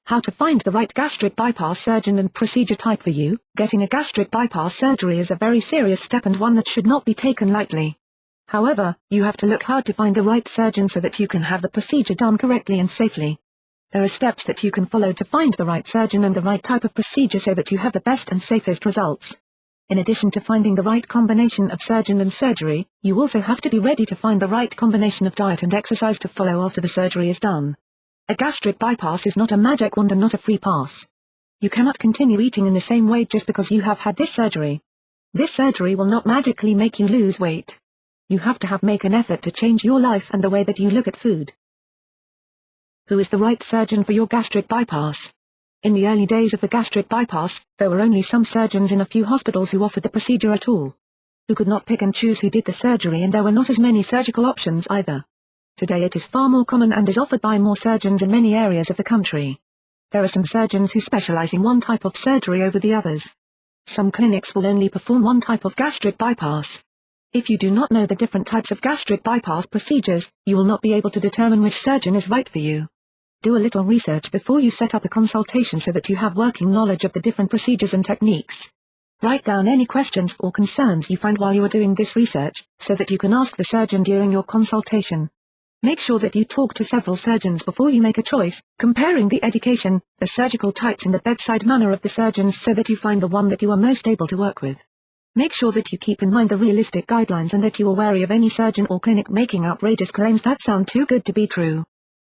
How to find the right gastric bypass surgeon and procedure type for you. Getting a gastric bypass surgery is a very serious step and one that should not be taken lightly. However, you have to look hard to find the right surgeon so that you can have the procedure done correctly and safely. There are steps that you can follow to find the right surgeon and the right type of procedure so that you have the best and safest results. In addition to finding the right combination of surgeon and surgery, you also have to be ready to find the right combination of diet and exercise to follow after the surgery is done. A gastric bypass is not a magic wand and not a free pass. You cannot continue eating in the same way just because you have had this surgery. This surgery will not magically make you lose weight. You have to make an effort to change your life and the way that you look at food. Who is the right surgeon for your gastric bypass? In the early days of the gastric bypass, there were only some surgeons in a few hospitals who offered the procedure at all. Who could not pick and choose who did the surgery, and there were not as many surgical options either. Today it is far more common and is offered by more surgeons in many areas of the country. There are some surgeons who specialize in one type of surgery over the others. Some clinics will only perform one type of gastric bypass. If you do not know the different types of gastric bypass procedures, you will not be able to determine which surgeon is right for you. Do a little research before you set up a consultation so that you have working knowledge of the different procedures and techniques. Write down any questions or concerns you find while you are doing this research, so that you can ask the surgeon during your consultation. Make sure that you talk to several surgeons before you make a choice, comparing the education, the surgical types and the bedside manner of the surgeons so that you find the one that you are most able to work with. Make sure that you keep in mind the realistic guidelines and that you are wary of any surgeon or clinic making outrageous claims that sound too good to be true.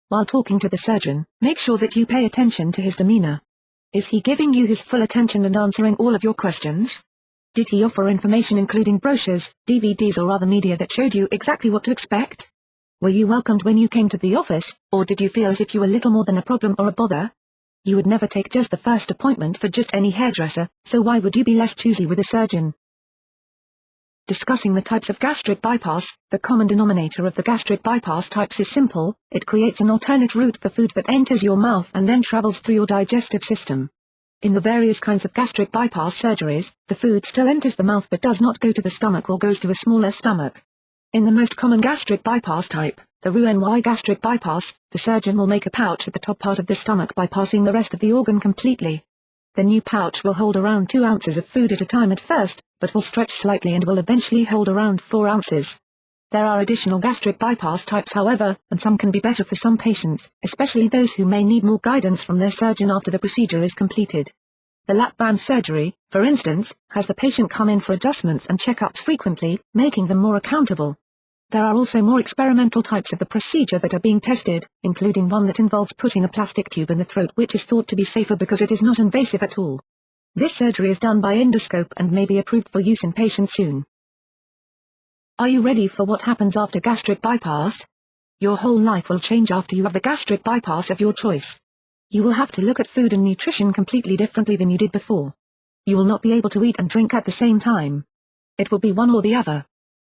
While talking to the surgeon, make sure that you pay attention to his demeanor. Is he giving you his full attention and answering all of your questions? Did he offer information including brochures, DVDs or other media that showed you exactly what to expect? Were you welcomed when you came to the office, or did you feel as if you were little more than a problem or a bother? You would never take just the first appointment for just any hairdresser, so why would you be less choosy with a surgeon? Discussing the types of gastric bypass, the common denominator of the gastric bypass types is simple: it creates an alternate route for food that enters your mouth and then travels through your digestive system. In the various kinds of gastric bypass surgeries, the food still enters the mouth but does not go to the stomach or goes to a smaller stomach. In the most common gastric bypass type, the Roux-en-Y gastric bypass, the surgeon will make a pouch at the top part of the stomach bypassing the rest of the organ completely. The new pouch will hold around 2 ounces of food at a time at first, but will stretch slightly and will eventually hold around 4 ounces. There are additional gastric bypass types however, and some can be better for some patients, especially those who may need more guidance from their surgeon after the procedure is completed. The lap band surgery, for instance, has the patient come in for adjustments and checkups frequently, making them more accountable. There are also more experimental types of the procedure that are being tested, including one that involves putting a plastic tube in the throat, which is thought to be safer because it is not invasive at all. This surgery is done by endoscope and may be approved for use in patients soon. Are you ready for what happens after gastric bypass? Your whole life will change after you have the gastric bypass of your choice. You will have to look at food and nutrition completely differently than you did before. You will not be able to eat and drink at the same time. It will be one or the other.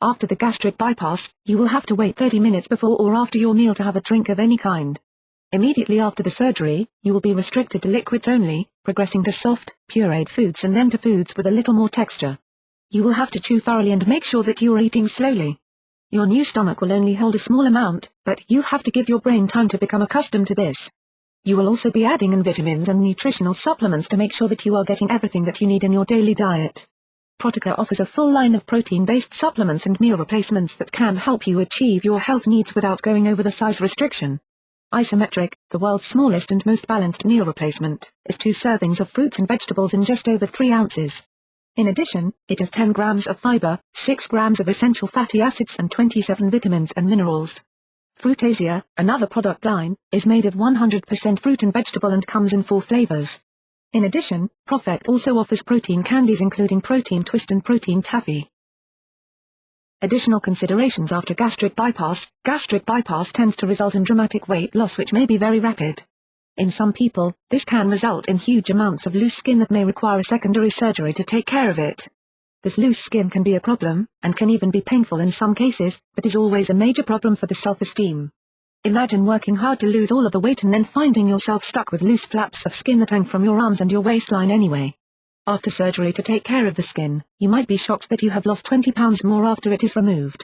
After the gastric bypass, you will have to wait 30 minutes before or after your meal to have a drink of any kind. Immediately after the surgery, you will be restricted to liquids only, progressing to soft, pureed foods and then to foods with a little more texture. You will have to chew thoroughly and make sure that you are eating slowly. Your new stomach will only hold a small amount, but you have to give your brain time to become accustomed to this. You will also be adding in vitamins and nutritional supplements to make sure that you are getting everything that you need in your daily diet. Protica offers a full line of protein-based supplements and meal replacements that can help you achieve your health needs without going over the size restriction. IsoMetricR, the world's smallest and most balanced meal replacement, is 2 servings of fruits and vegetables in just over 3 ounces. In addition, it has 10 grams of fiber, 6 grams of essential fatty acids and 27 vitamins and minerals. FruiTasiaT, another product line, is made of 100% fruit and vegetable and comes in 4 flavors. In addition, ProfectR also offers protein candies including ProteinTwist and ProteinTwistT. Additional considerations after gastric bypass. Gastric bypass tends to result in dramatic weight loss which may be very rapid. In some people, this can result in huge amounts of loose skin that may require a secondary surgery to take care of it. This loose skin can be a problem, and can even be painful in some cases, but is always a major problem for the self-esteem. Imagine working hard to lose all of the weight and then finding yourself stuck with loose flaps of skin that hang from your arms and your waistline anyway. After surgery to take care of the skin, you might be shocked that you have lost 20 pounds more after it is removed.